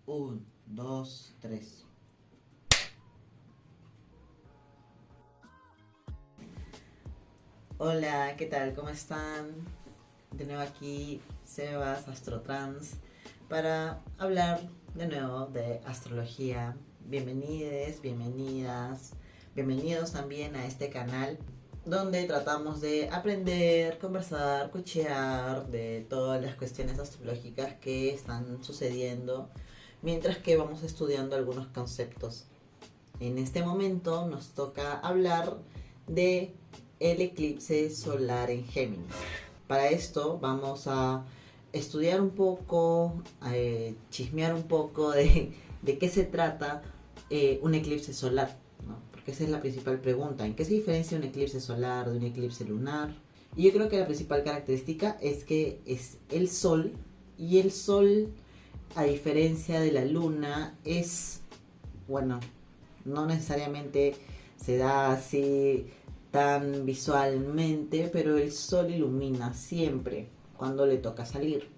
Un, dos, tres. Hola, ¿qué tal? ¿Cómo están? De nuevo aquí, Sebas, Astrotrans, para hablar de nuevo de astrología. Bienvenides, bienvenidas, bienvenidos también a este canal donde tratamos de aprender, conversar, cuchear de todas las cuestiones astrológicas que están sucediendo mientras que vamos estudiando algunos conceptos. En este momento nos toca hablar de el eclipse solar en Géminis. Para esto vamos a estudiar un poco, chismear un poco de qué se trata un eclipse solar, ¿no? Porque esa es la principal pregunta. ¿En qué se diferencia un eclipse solar de un eclipse lunar? Y yo creo que la principal característica es que es el Sol, y el Sol, a diferencia de la Luna, es, bueno, no necesariamente se da así tan visualmente, pero el Sol ilumina siempre cuando le toca salir.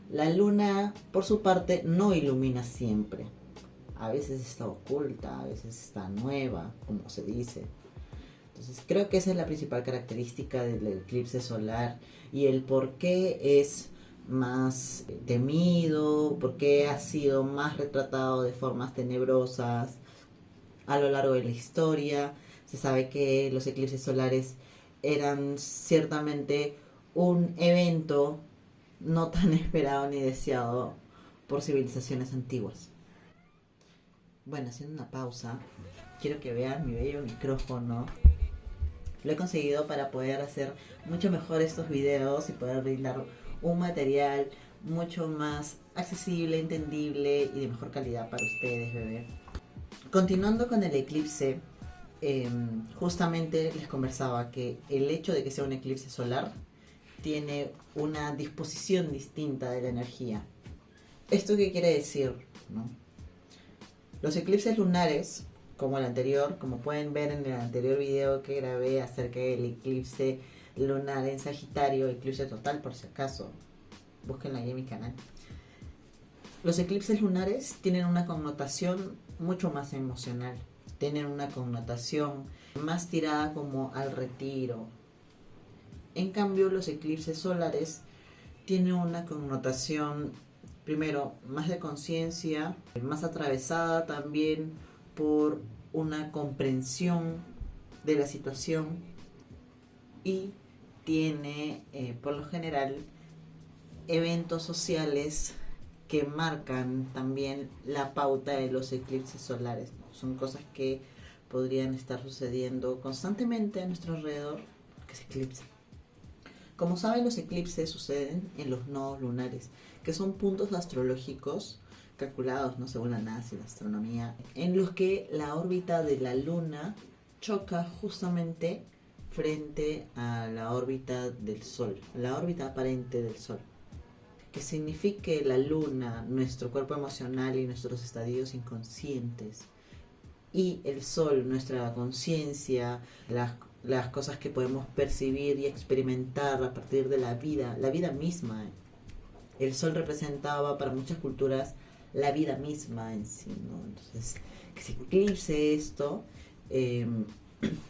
La Luna, por su parte, no ilumina siempre. A veces está oculta, a veces está nueva, como se dice. Entonces creo que esa es la principal característica del eclipse solar y el por qué es más temido, por qué ha sido más retratado de formas tenebrosas a lo largo de la historia. Se sabe que los eclipses solares eran ciertamente un evento no tan esperado ni deseado por civilizaciones antiguas. Bueno, haciendo una pausa, quiero que vean mi bello micrófono. Lo he conseguido para poder hacer mucho mejor estos videos y poder brindar un material mucho más accesible, entendible y de mejor calidad para ustedes, bebé. Continuando con el eclipse, justamente les conversaba que el hecho de que sea un eclipse solar tiene una disposición distinta de la energía. ¿Esto qué quiere decir? ¿No? Los eclipses lunares, como el anterior, como pueden ver en el anterior video que grabé acerca del eclipse lunar en Sagitario, eclipse total por si acaso, búsquenlo ahí en mi canal. Los eclipses lunares tienen una connotación mucho más emocional, tienen una connotación más tirada como al retiro. En cambio, los eclipses solares tienen una connotación, primero, más de conciencia, más atravesada también por una comprensión de la situación, y tiene, por lo general, eventos sociales que marcan también la pauta de los eclipses solares. Son cosas que podrían estar sucediendo constantemente a nuestro alrededor que se eclipsan. Como saben, los eclipses suceden en los nodos lunares, que son puntos astrológicos calculados, ¿no?, según la NASA y la astronomía, en los que la órbita de la Luna choca justamente frente a la órbita del Sol, la órbita aparente del Sol. Que signifique la Luna, nuestro cuerpo emocional y nuestros estadios inconscientes, y el Sol, nuestra conciencia, las cosas que podemos percibir y experimentar a partir de la vida misma. El Sol representaba para muchas culturas la vida misma en sí, ¿no? Entonces, que se eclipse esto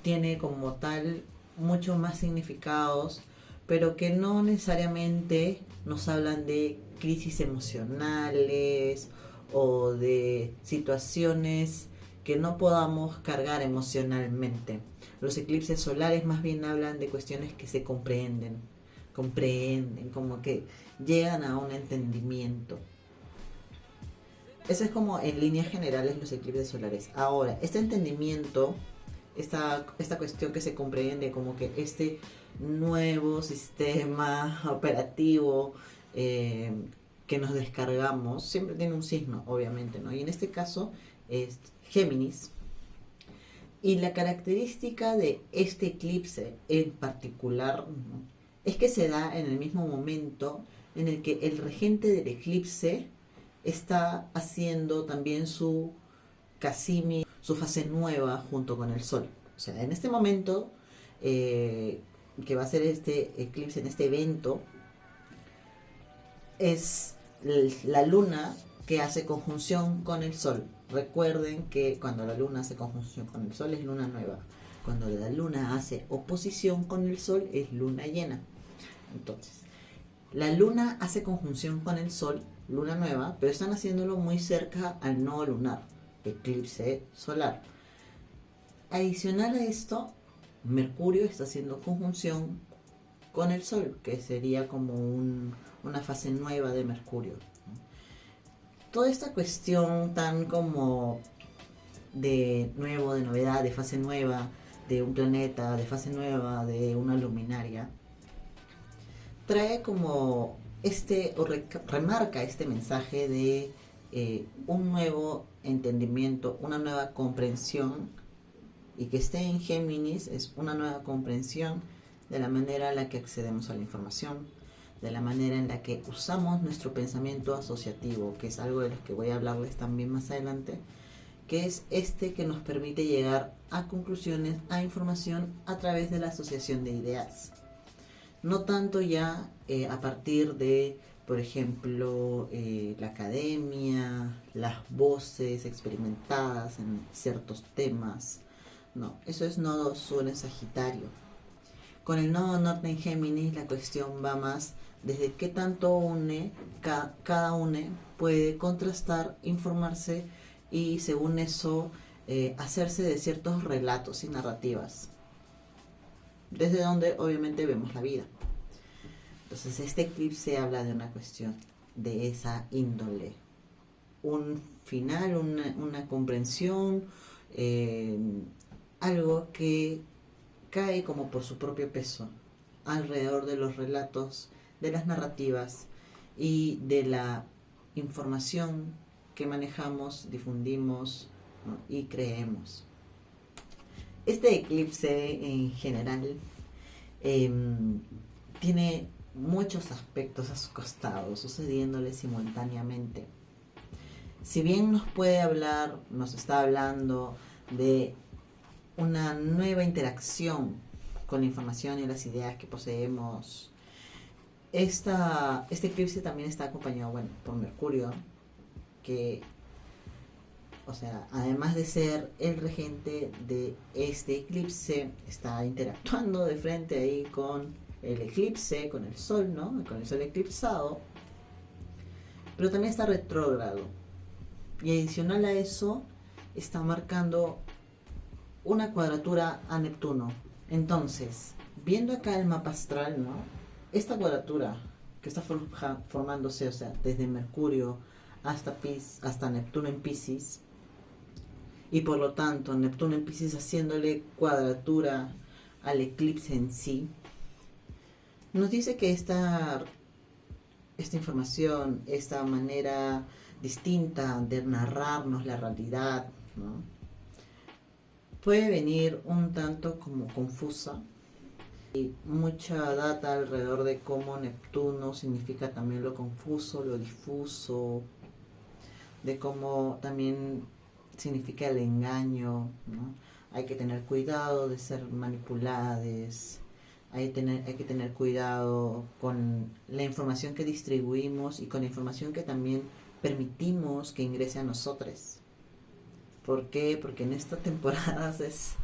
tiene como tal mucho más significados, pero que no necesariamente nos hablan de crisis emocionales o de situaciones que no podamos cargar emocionalmente. Los eclipses solares más bien hablan de cuestiones que se comprenden, como que llegan a un entendimiento. Eso es como en líneas generales los eclipses solares. Ahora, este entendimiento, esta cuestión que se comprende como que este nuevo sistema operativo que nos descargamos, siempre tiene un signo, obviamente, ¿no? Y en este caso es Géminis. Y la característica de este eclipse en particular, ¿no?, es que se da en el mismo momento en el que el regente del eclipse está haciendo también su Casimi, su fase nueva junto con el Sol. O sea, en este momento que va a ser este eclipse, en este evento, es la Luna que hace conjunción con el Sol. Recuerden que cuando la Luna hace conjunción con el Sol es luna nueva. Cuando la Luna hace oposición con el Sol es luna llena. Entonces, la Luna hace conjunción con el Sol, luna nueva, pero están haciéndolo muy cerca al nodo lunar, eclipse solar. Adicional a esto, Mercurio está haciendo conjunción con el Sol, que sería como una fase nueva de Mercurio. Toda esta cuestión tan como de nuevo, de novedad, de fase nueva, de un planeta, de fase nueva, de una luminaria, trae como remarca este mensaje de un nuevo entendimiento, una nueva comprensión, y que esté en Géminis es una nueva comprensión de la manera en la que accedemos a la información, de la manera en la que usamos nuestro pensamiento asociativo, que es algo de lo que voy a hablarles también más adelante, que es que nos permite llegar a conclusiones, a información a través de la asociación de ideas. No tanto ya a partir de, por ejemplo, la academia, las voces experimentadas en ciertos temas. No, eso es nodo sur en Sagitario. Con el nodo norte en Géminis la cuestión va más desde qué tanto cada une puede contrastar, informarse y según eso hacerse de ciertos relatos y narrativas, desde donde obviamente vemos la vida. Entonces este eclipse habla de una cuestión de esa índole, un final, una comprensión, algo que cae como por su propio peso alrededor de los relatos, de las narrativas y de la información que manejamos, difundimos, ¿no? Y creemos. Este eclipse en general tiene muchos aspectos a su costado, sucediéndole simultáneamente. Si bien nos está hablando de una nueva interacción con la información y las ideas que poseemos, este eclipse también está acompañado, por Mercurio, que, o sea, además de ser el regente de este eclipse, está interactuando de frente ahí con el eclipse, con el Sol, ¿no? Con el Sol eclipsado, pero también está retrógrado. Y adicional a eso, está marcando una cuadratura a Neptuno. Entonces, viendo acá el mapa astral, ¿no? Esta cuadratura que está formándose, o sea, desde Mercurio hasta Neptuno en Piscis, y por lo tanto Neptuno en Piscis haciéndole cuadratura al eclipse en sí, nos dice que esta información, esta manera distinta de narrarnos la realidad, ¿no? Puede venir un tanto como confusa, y mucha data alrededor de cómo Neptuno significa también lo confuso, lo difuso, de cómo también significa el engaño, ¿no? Hay que tener cuidado de ser manipulados, hay que tener cuidado con la información que distribuimos y con la información que también permitimos que ingrese a nosotros. ¿Por qué? Porque en estas temporadas es,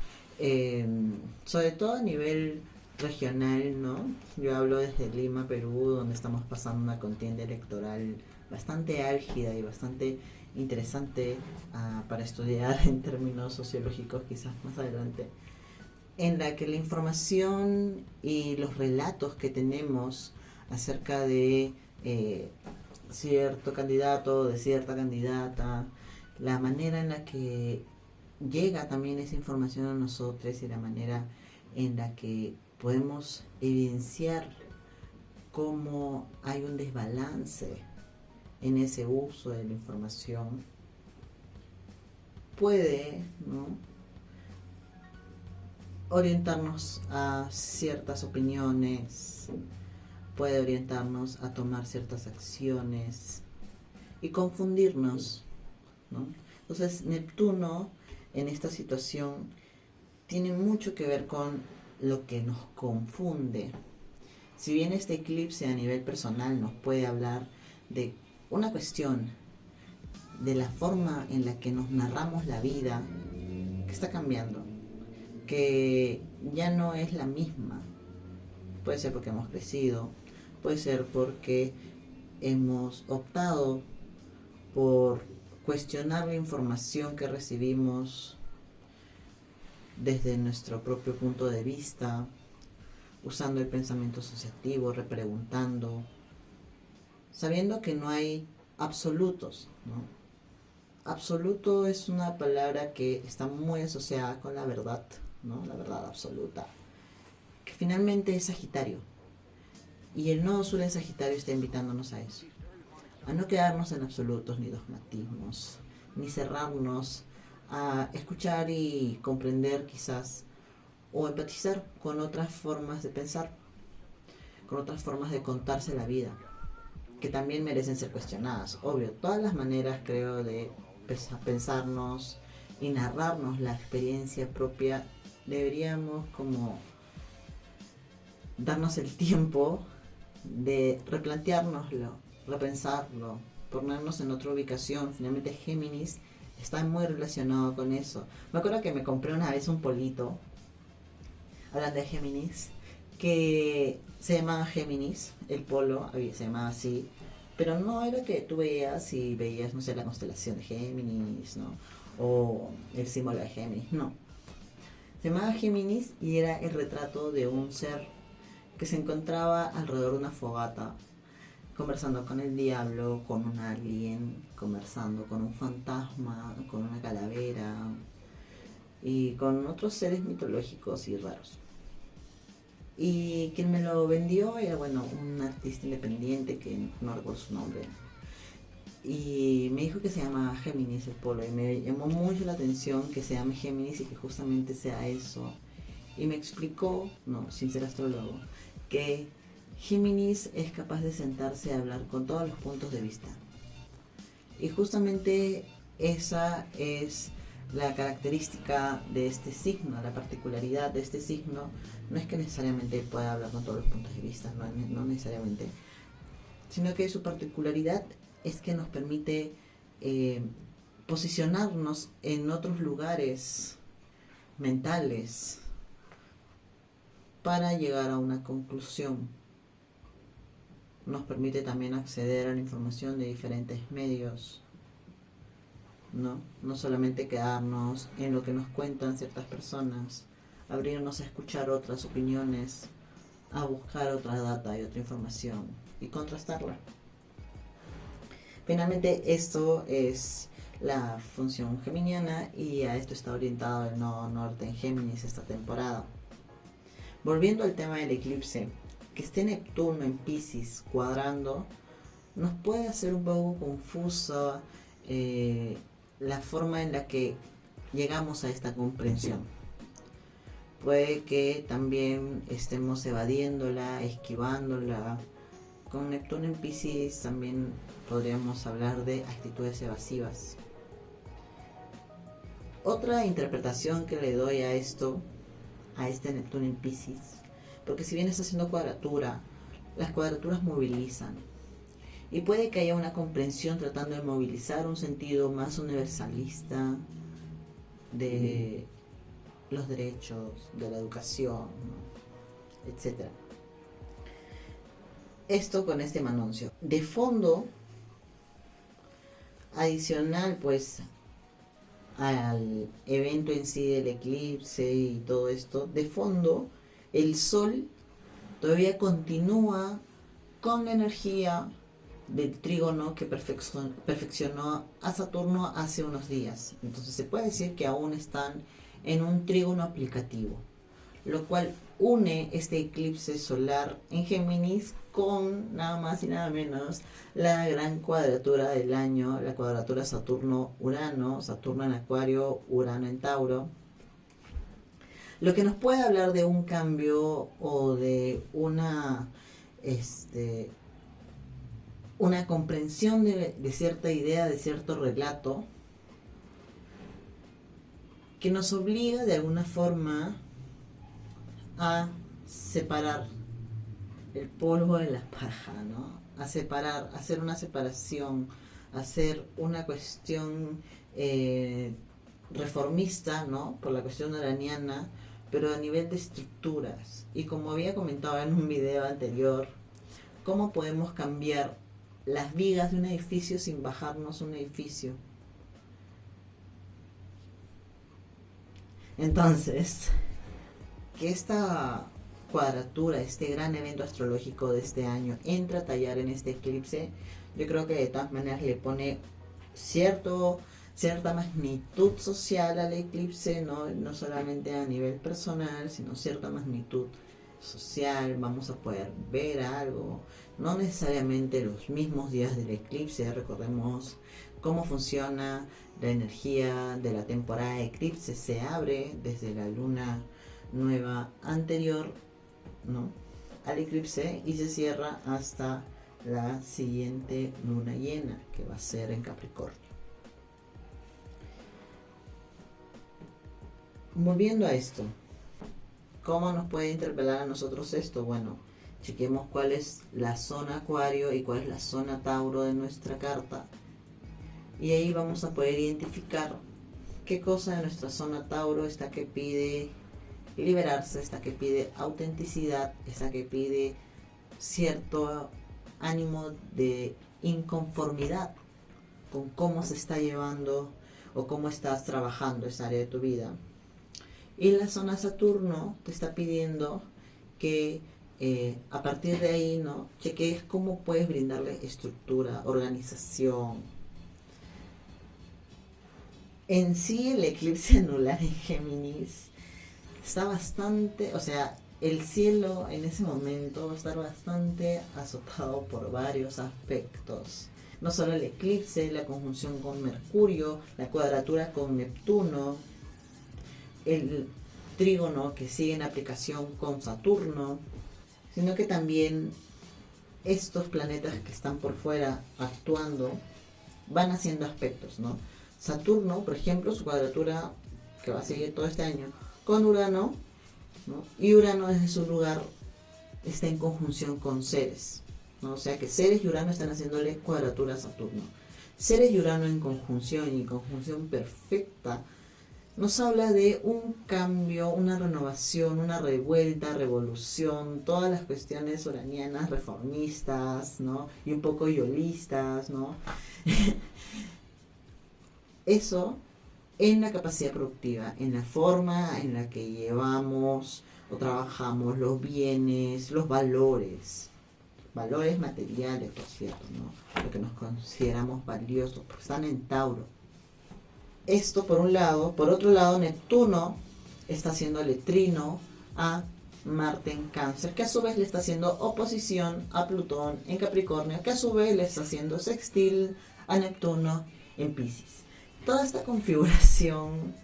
sobre todo a nivel regional, ¿no? Yo hablo desde Lima, Perú, donde estamos pasando una contienda electoral bastante álgida y bastante interesante para estudiar en términos sociológicos quizás más adelante, en la que la información y los relatos que tenemos acerca de cierto candidato, de cierta candidata, la manera en la que llega también esa información a nosotros y la manera en la que podemos evidenciar cómo hay un desbalance en ese uso de la información, puede, ¿no?, orientarnos a ciertas opiniones, puede orientarnos a tomar ciertas acciones y confundirnos, ¿no? Entonces Neptuno en esta situación tiene mucho que ver con lo que nos confunde. Si bien este eclipse a nivel personal nos puede hablar de una cuestión de la forma en la que nos narramos la vida, que está cambiando, que ya no es la misma. Puede ser porque hemos crecido, puede ser porque hemos optado por cuestionar la información que recibimos desde nuestro propio punto de vista, usando el pensamiento asociativo, repreguntando, sabiendo que no hay absolutos, ¿no? Absoluto es una palabra que está muy asociada con la verdad, ¿no? La verdad absoluta, que finalmente es Sagitario. Y el nodo sur en Sagitario está invitándonos a eso, a no quedarnos en absolutos ni dogmatismos, ni cerrarnos a escuchar y comprender quizás, o empatizar con otras formas de pensar, con otras formas de contarse la vida, que también merecen ser cuestionadas. Obvio, todas las maneras, creo, de pensarnos y narrarnos la experiencia propia, deberíamos como darnos el tiempo de replanteárnoslo, repensarlo, ponernos en otra ubicación. Finalmente Géminis está muy relacionado con eso. Me acuerdo que me compré una vez un polito, hablando de Géminis, que se llamaba Géminis, el polo se llamaba así, pero no era que tú veías y veías, no sé, la constelación de Géminis, ¿no? O el símbolo de Géminis, no. Se llamaba Géminis y era el retrato de un ser que se encontraba alrededor de una fogata, conversando con el diablo, con un alien, conversando con un fantasma, con una calavera y con otros seres mitológicos y raros. Y quien me lo vendió era, bueno, un artista independiente que no recuerdo su nombre. Y me dijo que se llama Géminis el polo. Y me llamó mucho la atención que se llame Géminis y que justamente sea eso. Y me explicó, no, sin ser astrólogo, que Géminis es capaz de sentarse a hablar con todos los puntos de vista. Y justamente esa es la característica de este signo, la particularidad de este signo. No es que necesariamente pueda hablar con todos los puntos de vista, no necesariamente, sino que su particularidad es que nos permite posicionarnos en otros lugares mentales para llegar a una conclusión. Nos permite también acceder a la información de diferentes medios, no solamente quedarnos en lo que nos cuentan ciertas personas, abrirnos a escuchar otras opiniones, a buscar otra data y otra información y contrastarla. Finalmente, esto es la función geminiana y a esto está orientado el nodo norte en Géminis esta temporada. Volviendo al tema del eclipse, que esté Neptuno en Piscis cuadrando nos puede hacer un poco confusa la forma en la que llegamos a esta comprensión. Puede que también estemos evadiéndola, esquivándola. Con Neptuno en Piscis también podríamos hablar de actitudes evasivas. Otra interpretación que le doy a esto, a este Neptuno en Piscis, porque si bien está haciendo cuadratura, las cuadraturas movilizan. Y puede que haya una comprensión tratando de movilizar un sentido más universalista de los derechos, de la educación, ¿no? Etc. Esto con este manuncio. De fondo, adicional pues al evento en sí del eclipse y todo esto, de fondo el Sol todavía continúa con la energía del trígono que perfeccionó a Saturno hace unos días. Entonces se puede decir que aún están en un trígono aplicativo, lo cual une este eclipse solar en Géminis con nada más y nada menos la gran cuadratura del año, la cuadratura Saturno-Urano, Saturno en Acuario, Urano en Tauro, lo que nos puede hablar de un cambio o de una comprensión de cierta idea, de cierto relato, que nos obliga de alguna forma a separar el polvo de la paja, ¿no? A separar, a hacer una separación, a hacer una cuestión reformista, ¿no? Por la cuestión uraniana, pero a nivel de estructuras. Y como había comentado en un video anterior, ¿cómo podemos cambiar las vigas de un edificio sin bajarnos un edificio? Entonces, que esta cuadratura, este gran evento astrológico de este año, entra a tallar en este eclipse, yo creo que de todas maneras le pone cierta magnitud social al eclipse, no solamente a nivel personal, sino cierta magnitud social. Vamos a poder ver algo, no necesariamente los mismos días del eclipse. Recordemos cómo funciona la energía de la temporada de eclipse. Se abre desde la luna nueva anterior, ¿no?, al eclipse, y se cierra hasta la siguiente luna llena, que va a ser en Capricornio. Volviendo a esto, ¿cómo nos puede interpelar a nosotros esto? Bueno, chequemos cuál es la zona Acuario y cuál es la zona Tauro de nuestra carta. Y ahí vamos a poder identificar qué cosa de nuestra zona Tauro está que pide liberarse, está que pide autenticidad, está que pide cierto ánimo de inconformidad con cómo se está llevando o cómo estás trabajando esa área de tu vida. Y la zona Saturno te está pidiendo que a partir de ahí, ¿no?, cheques cómo puedes brindarle estructura, organización. En sí, el eclipse anular en Géminis está bastante, o sea, el cielo en ese momento va a estar bastante azotado por varios aspectos. No solo el eclipse, la conjunción con Mercurio, la cuadratura con Neptuno, el trígono que sigue en aplicación con Saturno, sino que también estos planetas que están por fuera actuando van haciendo aspectos, ¿no? Saturno, por ejemplo, su cuadratura que va a seguir todo este año con Urano, ¿no? Y Urano desde su lugar está en conjunción con Ceres, ¿no? O sea que Ceres y Urano están haciéndole cuadratura a Saturno. Ceres y Urano en conjunción y conjunción perfecta nos habla de un cambio, una renovación, una revuelta, revolución, todas las cuestiones uranianas reformistas, ¿no?, y un poco yolistas, ¿no? Eso en la capacidad productiva, en la forma en la que llevamos o trabajamos los bienes, los valores materiales, por cierto, ¿no?, lo que nos consideramos valiosos, porque están en Tauro. Esto por un lado. Por otro lado, Neptuno está haciendo trino a Marte en Cáncer, que a su vez le está haciendo oposición a Plutón en Capricornio, que a su vez le está haciendo sextil a Neptuno en Piscis. Toda esta configuración,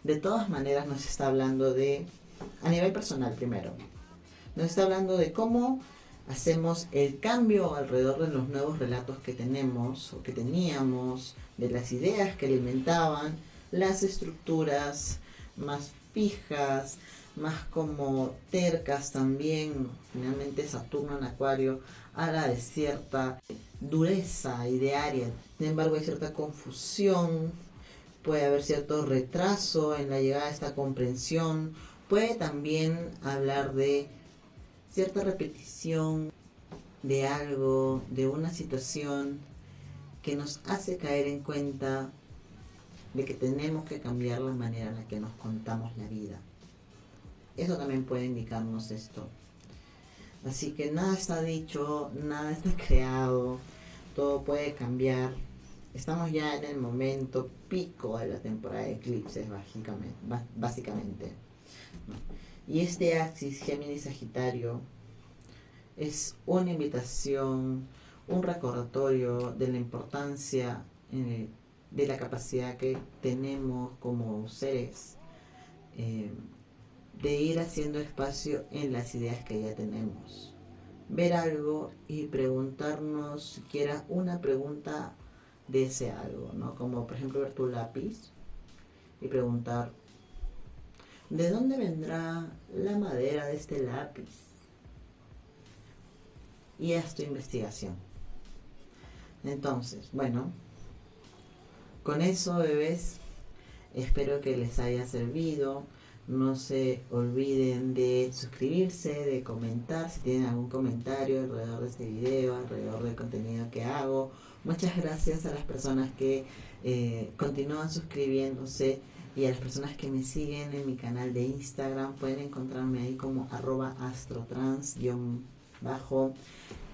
de todas maneras, nos está hablando de, a nivel personal primero, nos está hablando de cómo hacemos el cambio alrededor de los nuevos relatos que tenemos o que teníamos, de las ideas que alimentaban las estructuras más fijas, más como tercas también. Finalmente Saturno en Acuario habla de cierta dureza idearia, sin embargo hay cierta confusión, puede haber cierto retraso en la llegada a esta comprensión, puede también hablar de cierta repetición de algo, de una situación que nos hace caer en cuenta de que tenemos que cambiar la manera en la que nos contamos la vida. Eso también puede indicarnos esto. Así que nada está dicho, nada está creado, todo puede cambiar. Estamos ya en el momento pico de la temporada de eclipses, básicamente. Y este axis Géminis-Sagitario es una invitación, un recordatorio de la importancia de la capacidad que tenemos como seres de ir haciendo espacio en las ideas que ya tenemos. Ver algo y preguntarnos siquiera una pregunta de ese algo, ¿no? Como por ejemplo ver tu lápiz y preguntar: ¿de dónde vendrá la madera de este lápiz? Y haz tu investigación. Entonces, bueno, Con eso, bebés, espero que les haya servido. No se olviden de suscribirse, de comentar si tienen algún comentario alrededor de este video, alrededor del contenido que hago. Muchas gracias a las personas que continúan suscribiéndose y a las personas que me siguen en mi canal de Instagram. Pueden encontrarme ahí como @astrotrans_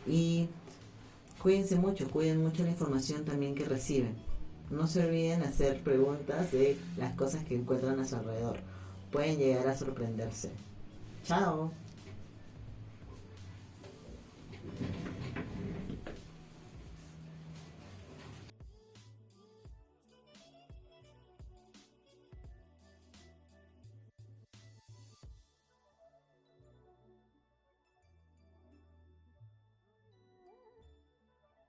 y cuídense mucho, cuiden mucho la información también que reciben. No se olviden hacer preguntas de las cosas que encuentran a su alrededor. Pueden llegar a sorprenderse. Chao.